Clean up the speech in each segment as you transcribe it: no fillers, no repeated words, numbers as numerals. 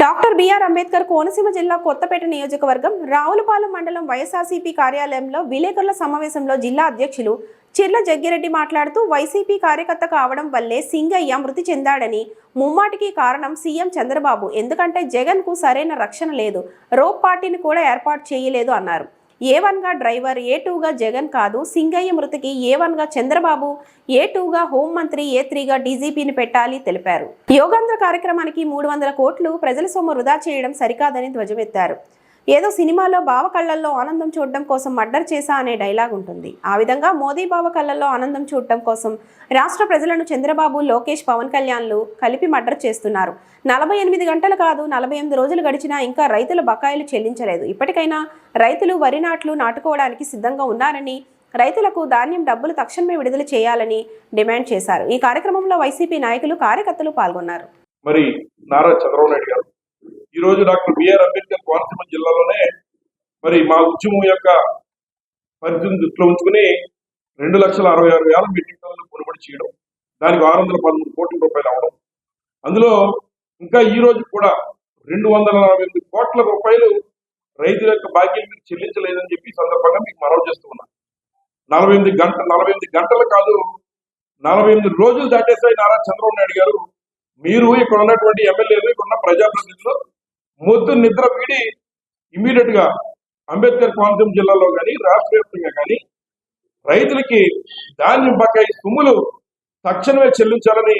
Doctor BR Ambedkar Konaseema జిల్లా కొత్తపేట నియోజకవర్గం రావులపాలెం మండలం వైఎస్ఆర్సీపీ కార్యాలయంలో విలేకరుల సమావేశంలో జిల్లా అధ్యక్షులు చిర్ల జగ్గిరెడ్డి మాట్లాడుతూ వైసీపీ కార్యకర్త కావడం వల్లే సింగయ్య మృతి చెందాడని, ముమ్మాటికి కారణం సీఎం చంద్రబాబు, ఎందుకంటే జగన్ కు సరైన రక్షణ లేదు, రోప్ పార్టీని కూడా ఏర్పాటు చేయలేదు అన్నారు. A1 గా డ్రైవర్, A2 గా జగన్ కాదు, సింగయ్య మృతికి A1 గా చంద్రబాబు, A2 గా హోంమంత్రి, A3 గా డీజీపీని పెట్టాలి తెలిపారు. యోగాంధ్ర కార్యక్రమానికి 300 కోట్లు ప్రజల సొమ్ము వృధా చేయడం సరికాదని ధ్వజమెత్తారు. ఏదో సినిమాలో బావ కళ్ళల్లో ఆనందం చూడడం కోసం మర్డర్ చేశా అనే డైలాగ్ ఉంటుంది. ఆ విధంగా మోదీ బావ కళ్ళల్లో ఆనందం చూడటం కోసం రాష్ట్ర ప్రజలను చంద్రబాబు, లోకేష్, పవన్ కళ్యాణ్లు కలిపి మర్డర్ చేస్తున్నారు. 48 గంటలు కాదు, 48 రోజులు గడిచినా ఇంకా రైతుల బకాయిలు చెల్లించలేదు. ఇప్పటికైనా రైతులు వరి నాట్లు నాటుకోవడానికి సిద్ధంగా ఉన్నారని, రైతులకు ధాన్యం డబ్బులు తక్షణమే విడుదల చేయాలని డిమాండ్ చేశారు. ఈ కార్యక్రమంలో వైసీపీ నాయకులు, కార్యకర్తలు పాల్గొన్నారు. మరి నారా చంద్రబాబు నాయుడు గారు ఈ రోజు డాక్టర్ బిఆర్ అంబేద్కర్ కోనసీమ జిల్లాలోనే మరి మా ఉద్యమం యొక్క పరిస్థితిని దృష్టిలో ఉంచుకుని 2,66,000 మెట్రిక్ టన్నులు కొనుగోలు చేయడం, దానికి 613 కోట్ల రూపాయలు అవడం, అందులో ఇంకా ఈ రోజు కూడా 248 కోట్ల రూపాయలు రైతుల యొక్క బాకీలు మీకు చెల్లించలేదని చెప్పి సందర్భంగా మీకు మనవి చేస్తూ ఉన్నాను. 48 గంటలు కాదు, 48 రోజులు దాటేసాయి నారా చంద్రబాబు నాయుడు గారు. మీరు ఇక్కడ ఉన్నటువంటి ఎమ్మెల్యేలు, ఇక్కడ ఉన్న ప్రజాప్రతినిధులు మొద్దు నిద్ర వీడి ఇమ్మీడియట్ గా అంబేద్కర్ కోనసీమ జిల్లాలో కానీ రాష్ట్ర వ్యాప్తంగా కానీ రైతులకి ధాన్యం బకాయి సొమ్ములు తక్షణమే చెల్లించాలని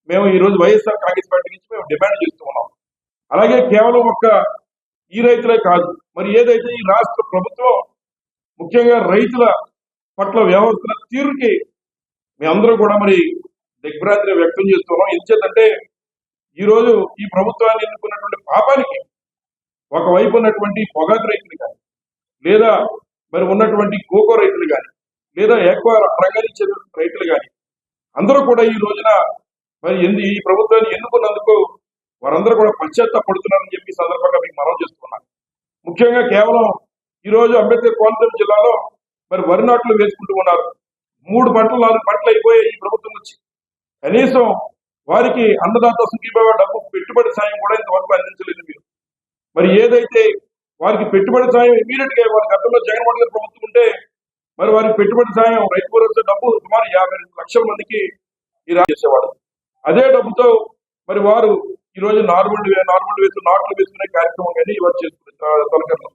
మేము ఈ రోజు వైఎస్ఆర్ కాంగ్రెస్ పార్టీ నుంచి మేము డిమాండ్ చేస్తూ ఉన్నాం. అలాగే కేవలం ఒక్క ఈ రైతులే కాదు, మరి ఏదైతే ఈ రాష్ట్ర ప్రభుత్వం ముఖ్యంగా రైతుల పట్ల వ్యవహరిస్తున్న తీరుకి మేమందరూ కూడా మరి దిగ్భ్రాంతిని వ్యక్తం చేస్తున్నాం. ఎందుచేతంటే ఈ రోజు ఈ ప్రభుత్వాన్ని ఎన్నుకున్నటువంటి పాపానికి ఒకవైపు ఉన్నటువంటి పొగాకు రైతులు కానీ, లేదా మరి ఉన్నటువంటి కోకో రైతులు కానీ, లేదా ఎక్కువ రంగాలించే రైతులు కానీ అందరూ కూడా ఈ రోజున మరి ఈ ప్రభుత్వాన్ని ఎన్నుకున్నందుకు వారందరూ కూడా పశ్చాత్తాపడుతున్నారని చెప్పి సందర్భంగా మీకు మనవి చేస్తున్నాను. ముఖ్యంగా కేవలం ఈ రోజు అంబేద్కర్ కోనసీమ జిల్లాలో మరి వరి నాట్లు వేసుకుంటూ ఉన్నారు. 3 పంటలు 4 పంటలు అయిపోయాయి ఈ ప్రభుత్వం వచ్చి. కనీసం వారికి అన్నదాత సుఖీభావ డబ్బు పెట్టుబడి సాయం కూడా ఇంతవరకు అందించలేదు మీరు. మరి ఏదైతే వారికి పెట్టుబడి సాయం ఇమీడియట్ గా వారి గతంలో జగన్మోహన్ గారి ప్రభుత్వం ఉంటే మరి వారికి పెట్టుబడి సాయం రైతు భరోసా డబ్బు సుమారు 52 లక్షల మందికి ఈ చేసేవాడు. అదే డబ్బుతో మరి వారు ఈ రోజు నాట్లు వేసుకునే కార్యక్రమం కానీ ఇవాళ చేసుకునే తొలకర్లు.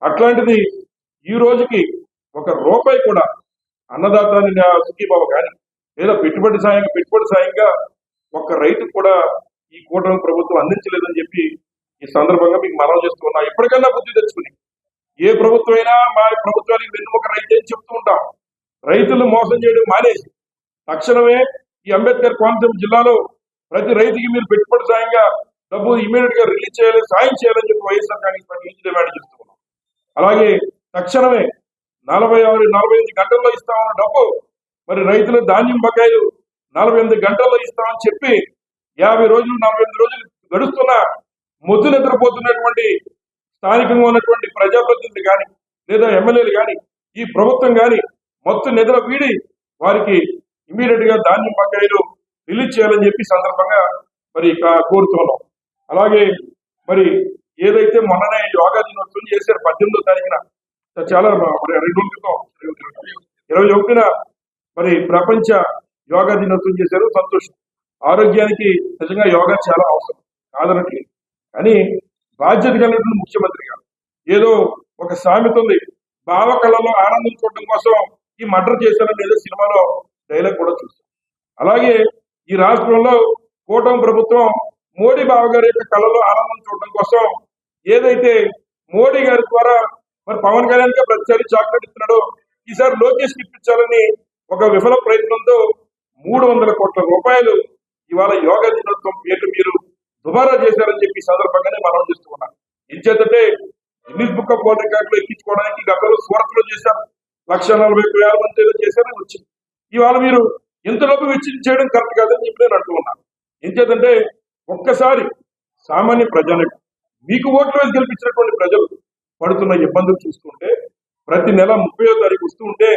అట్లాంటిది ఈ రోజుకి 1 రూపాయి కూడా అన్నదాత సుఖీభావ కానీ లేదా పెట్టుబడి సాయంగా ఒక్క రైతు కూడా ఈ కూటమి ప్రభుత్వం అందించలేదని చెప్పి ఈ సందర్భంగా మీకు మనవి చేస్తున్నా. ఎప్పటికైనా బుద్ధి తెచ్చుకుని ఏ ప్రభుత్వం అయినా మా ప్రభుత్వానికి వెన్నుముక రైతు అని చెప్తూ ఉంటాం. రైతులు మోసం చేయడం మానేసి తక్షణమే ఈ అంబేద్కర్ కోనసీమ జిల్లాలో ప్రతి రైతుకి మీరు పెట్టుబడి సాయంగా డబ్బు ఇమీడియట్ గా రిలీజ్ చేయాలి, సాయం చేయాలని చెప్పి వైఎస్ఆర్ కాంగ్రెస్ పార్టీ నుంచి డిమాండ్ చేస్తూ ఉన్నాం. అలాగే తక్షణమే 45 గంటల్లో ఇస్తామన్న డబ్బు మరి రైతులు ధాన్యం బకాయిలు 48 గంటల్లో ఇస్తామని చెప్పి 50 రోజులు 48 రోజులు గడుస్తున్నా మొద్దు నిద్రపోతున్నటువంటి స్థానికంగా ఉన్నటువంటి ప్రజాప్రతినిధులు కానీ లేదా ఎమ్మెల్యేలు కానీ ఈ ప్రభుత్వం కానీ మొత్తం నిద్ర వీడి వారికి ఇమీడియట్ గా ధాన్యం బకాయిలు రిలీజ్ చేయాలని చెప్పి సందర్భంగా మరి కోరుతున్నాం. అలాగే మరి ఏదైతే మొన్ననే యోగా దినోత్సవం చేశారు 18వ తారీఖున, చాలా 2 రోజుల క్రితం 21న మరి ప్రపంచ యోగా దినోత్సవం చేశారు. సంతోషం. ఆరోగ్యానికి నిజంగా యోగా చాలా అవసరం కాదనట్లేదు, కానీ బాధ్యత కలిగినటువంటి ముఖ్యమంత్రిగా ఏదో ఒక సామెత ఉంది, బావ కళలో ఆనందం చూడడం కోసం ఈ మర్డర్ చేశారని ఏదో సినిమాలో డైలాగ్ కూడా చూస్తాం. అలాగే ఈ రాష్ట్రంలో కూటమి ప్రభుత్వం మోడీ బావ గారి యొక్క కళలో ఆనందం చూడడం కోసం ఏదైతే మోడీ గారి ద్వారా మరి పవన్ కళ్యాణ్ గా ప్రతిసారి చాక్లెట్ ఇస్తున్నాడో ఈసారి లోకేష్ ఇప్పించాలని ఒక విఫల ప్రయత్నంతో 300 కోట్ల రూపాయలు ఇవాళ యోగా దినోత్సవం పేరు మీరు దుబారా చేశారని చెప్పి సందర్భంగానే మనం చేస్తున్నాం. ఎంచేతంటే గిన్నిస్ బుక్ ఆఫ్ వరల్డ్ రికార్డులో ఎక్కించుకోవడానికి గతంలో సూరత్ లో చేశారు, 1,40,000 మంది చేశారని వచ్చింది. ఇవాళ మీరు ఎంత డబ్బు వెచ్చించడం కరెక్ట్ కాదని చెప్పి నేను అంటూ ఉన్నాను. ఎంచేతంటే ఒక్కసారి సామాన్య ప్రజలకు మీకు ఓట్లు వేసి గెలిపించినటువంటి ప్రజలు పడుతున్న ఇబ్బందులు చూస్తుంటే, ప్రతి నెల 30వ తారీఖు వస్తూ ఉంటే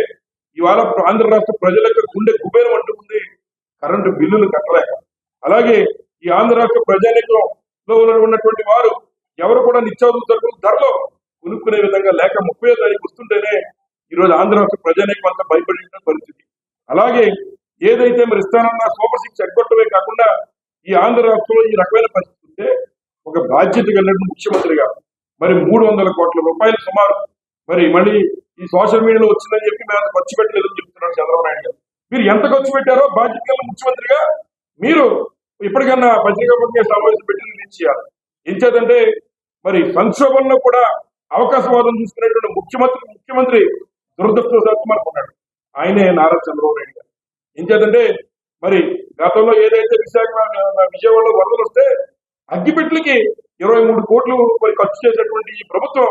ఇవాళ ఆంధ్ర రాష్ట్ర ప్రజలకు గుండె కుబేరం అంటుంది కరెంటు బిల్లులు కట్టలేక. అలాగే ఈ ఆంధ్ర రాష్ట్ర ప్రజానికం లో ఉన్నటువంటి వారు ఎవరు కూడా నిత్యావసర సరుకులు ధరలో కొనుక్కునే విధంగా లేక 30వ తారీఖు వస్తుంటేనే ఈరోజు ఆంధ్ర రాష్ట్ర ప్రజానీకం అంతా భయపడిన పరిస్థితి. అలాగే ఏదైతే మరి ఇస్తానన్న సూపర్ సిక్స్ ఎగ్గొట్టమే కాకుండా ఈ ఆంధ్ర రాష్ట్రంలో ఈ రకమైన పరిస్థితి ఉంటే ఒక బాధ్యత కలిగిన ముఖ్యమంత్రిగా మరి 300 కోట్ల రూపాయలు సుమారు మరి మళ్ళీ ఈ సోషల్ మీడియాలో వచ్చిందని చెప్పి మేము ఖర్చు పెట్టలేదని చెప్తున్నారు చంద్రబాబు నాయుడు గారు. మీరు ఎంత ఖర్చు పెట్టారో బాధ్యత కలిగిన ముఖ్యమంత్రిగా మీరు ఇప్పటికన్నా పత్రికా సమావేశం పెట్టి రిలీజ్ చేయాలి. ఏం చేద్దంటే మరి సంక్షోభంలో కూడా అవకాశవాదం చూసుకునేటువంటి ముఖ్యమంత్రి దురదృష్టవశాత్తు మనకు ఉన్నాడు. ఆయనే నారా చంద్రబాబు నాయుడు గారు. ఏం చేద్దంటే మరి గతంలో ఏదైతే విజయవాడలో వరదలు వస్తే అగ్గిపెట్లకి 23 కోట్లు మరి ఖర్చు చేసేటువంటి ఈ ప్రభుత్వం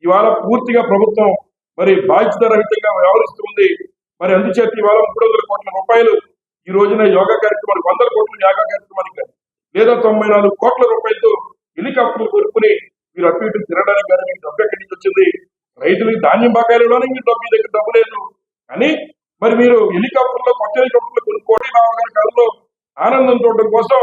ఇవాళ పూర్తిగా ప్రభుత్వం మరి బాధ్యత రహితంగా వ్యవహరిస్తుంది. మరి అందుచేత ఇవాళ 300 కోట్ల రూపాయలు ఈ రోజున యోగా కార్యక్రమానికి 100 కోట్లు యోగా కార్యక్రమానికి లేదా 94 కోట్ల రూపాయలతో హెలికాప్టర్లు కొనుక్కుని మీరు అటు ఇటు తిరగడానికి కానీ మీకు డబ్బు ఎక్కడి నుంచి వచ్చింది? రైతులకి ధాన్యం బకాయిలోనే మీరు డబ్బు దగ్గర డబ్బు లేదు అని మరి మీరు హెలికాప్టర్లో కొత్త హెలికాప్టర్లు కొనుక్కోవడం రావు గారి కాలంలో ఆనందం చూడడం కోసం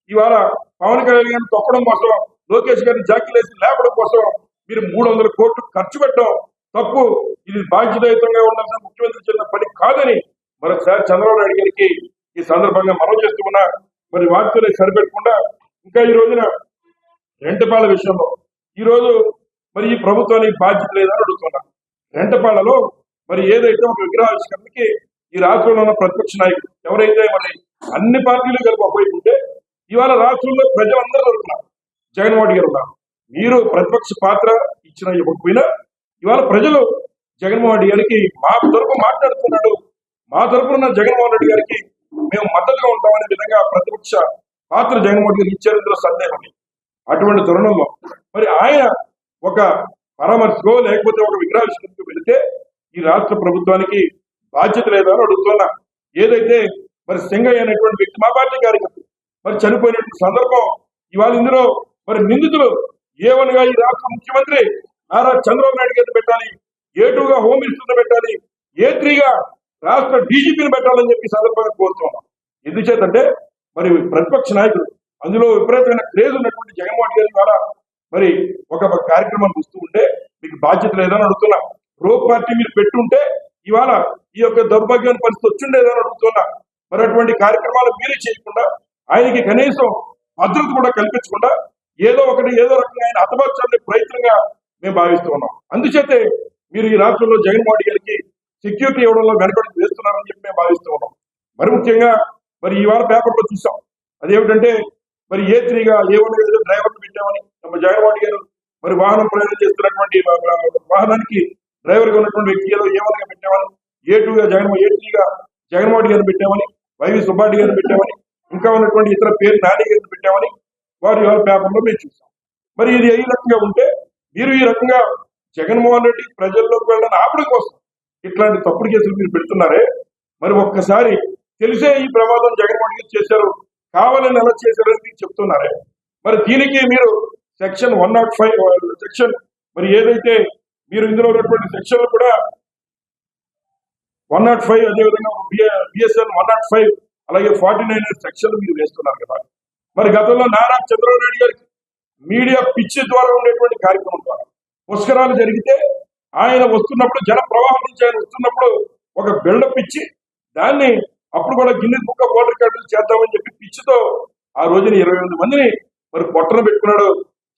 ఇవాళ పవన్ కళ్యాణ్ గారిని తొక్కడం కోసం లోకేష్ గారిని జాకీలేసి లేపడం కోసం మీరు 300 కోట్లు ఖర్చు పెట్టడం తప్పు. ఇది బాధ్యతాయుతంగా ఉండాల్సిన ముఖ్యమంత్రి చిన్న పని కాదని మరొకసారి చంద్రబాబు నాయుడు గారికి ఈ సందర్భంగా మనవి చేస్తూ ఉన్నా. మరి వాటితో సరిపెట్టకుండా ఇంకా ఈ రోజున రెంటపాళ్ల విషయంలో ఈ రోజు మరి ఈ ప్రభుత్వానికి బాధ్యత లేదని అడుగుతున్నా. రెంటపాళ్లలో మరి ఏదైతే ఒక విగ్రహావిష్కరణకి ఈ రాష్ట్రంలో ఉన్న ప్రతిపక్ష నాయకులు ఎవరైతే మరి అన్ని పార్టీలు కలిపి ఒకవైపు ఉంటే ఇవాళ రాష్ట్రంలో ప్రజలందరూ దొరుకుతున్నారు. జగన్మోహన్ గారు ఉన్నారు. మీరు ప్రతిపక్ష పాత్ర ఇచ్చిన ఇవ్వకపోయినా ఇవాళ ప్రజలు జగన్మోహన్ రెడ్డి గారికి మా తరపు మాట్లాడుతున్నాడు, మా తరపున జగన్మోహన్ రెడ్డి గారికి మేము మద్దతుగా ఉంటామనే విధంగా ప్రతిపక్ష పాత్ర జగన్మోహన్ గారికి ఇచ్చారు. ఇందులో సందేహం లేదు. అటువంటి తరుణంలో మరి ఆయన ఒక పరామర్శకో లేకపోతే ఒక విగ్రహావిష్కరణకు వెళితే ఈ రాష్ట్ర ప్రభుత్వానికి బాధ్యత లేదని అడుగుతున్నా. ఏదైతే మరి సింగయ్య అనేటువంటి వ్యక్తి మా పార్టీ కార్యకర్త మరి చనిపోయినటువంటి సందర్భం ఇవాళ ఇందులో మరి నిందితులు ఏవనగా ఈ రాష్ట్ర ముఖ్యమంత్రి నారా చంద్రబాబు నాయుడు గారిని పెట్టాలి, A2గా హోమ్ మినిస్టర్ని పెట్టాలి, A3గా రాష్ట్ర డీజీపీని పెట్టాలని చెప్పి సందర్భంగా కోరుతున్నాం. ఎందుచేతంటే మరి ప్రతిపక్ష నాయకుడు అందులో విపరీతమైన క్రేజ్ ఉన్నటువంటి జగన్మోహన్ గారి ద్వారా మరి ఒక కార్యక్రమాన్ని చూస్తూ ఉంటే మీకు బాధ్యత లేదని అడుగుతున్నా. రోప్ పార్టీ మీరు పెట్టుంటే ఇవాళ ఈ యొక్క దౌర్భాగ్యాన్ని పరిస్థితి వచ్చిండేదని అడుగుతున్నా. మరి అటువంటి కార్యక్రమాలు మీరే చేయకుండా ఆయనకి కనీసం భద్రత కూడా కల్పించకుండా ఏదో రకంగా ఆయన హతమార్చాలనే ప్రయత్నంగా మేము భావిస్తూ ఉన్నాం. అందుచేతే మీరు ఈ రాష్ట్రంలో జగన్మోహన్ గారికి సెక్యూరిటీ ఇవ్వడంలో వెనకడుగు వేస్తున్నారని చెప్పి మేము భావిస్తూ ఉన్నాం. మరి ముఖ్యంగా మరి ఇవాళ పేపర్లో చూసాం. అదేమిటంటే మరి A3గా A1గా ఏదో డ్రైవర్లు పెట్టామని ನಮ್ಮ జగన్మోహన్ గారు మరి వాహనం ప్రయాణం చేస్తున్నటువంటి వాహనానికి డ్రైవర్గా ఉన్నటువంటి వ్యక్తి ఏదో A1గా పెట్టామని, A2గా A3గా జగన్మోహన్ గారిని పెట్టామని, వైవి సుబ్బారెడ్డి గారిని పెట్టామని, ఇంకా ఉన్నటువంటి ఇతర పేరు నాని గారిని పెట్టామని వారు ఇవాళ పేపర్లో మేము చూసాం. మరి ఇది ఈ రకంగా ఉంటే మీరు ఈ రకంగా జగన్మోహన్ రెడ్డి ప్రజల్లోకి వెళ్ళడానికి ఆపడం కోసం ఇట్లాంటి తప్పుడు కేసులు మీరు పెడుతున్నారే. మరి ఒక్కసారి తెలిసే ఈ ప్రమాదం జగన్మోహన్ రెడ్డి చేశారు, కావాలని ఎలా చేశారని మీరు చెప్తున్నారే. మరి దీనికి మీరు సెక్షన్ 105 సెక్షన్ మరి ఏదైతే మీరు ఇందులో ఉన్నటువంటి సెక్షన్లు కూడా 105 అదేవిధంగా BSN 105 అలాగే 49 సెక్షన్లు మీరు వేస్తున్నారు కదా. మరి గతంలో నారా చంద్రబాబు నాయుడు గారికి మీడియా పిచ్చి ద్వారా ఉండేటువంటి కార్యక్రమం ద్వారా పుష్కరాలు జరిగితే ఆయన వస్తున్నప్పుడు జన ప్రవాహం నుంచి ఆయన వస్తున్నప్పుడు ఒక బిల్డప్ ఇచ్చి దాన్ని అప్పుడు కూడా గిన్నెస్ బుక్ ఆఫ్ వరల్డ్ రికార్డులు చేద్దామని చెప్పి పిచ్చితో ఆ రోజున 28 మందిని మరి పొట్టన పెట్టుకున్నాడు.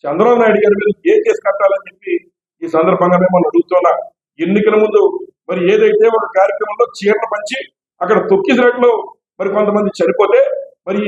చంద్రబాబు నాయుడు గారి మీద ఏ కేసు కట్టాలని చెప్పి ఈ సందర్భంగా మేము అడుగుతున్నా. ఎన్నికల ముందు మరి ఏదైతే ఒక కార్యక్రమంలో చీరలు పంచి అక్కడ తొక్కిసినట్లు మరి కొంతమంది చనిపోతే మరి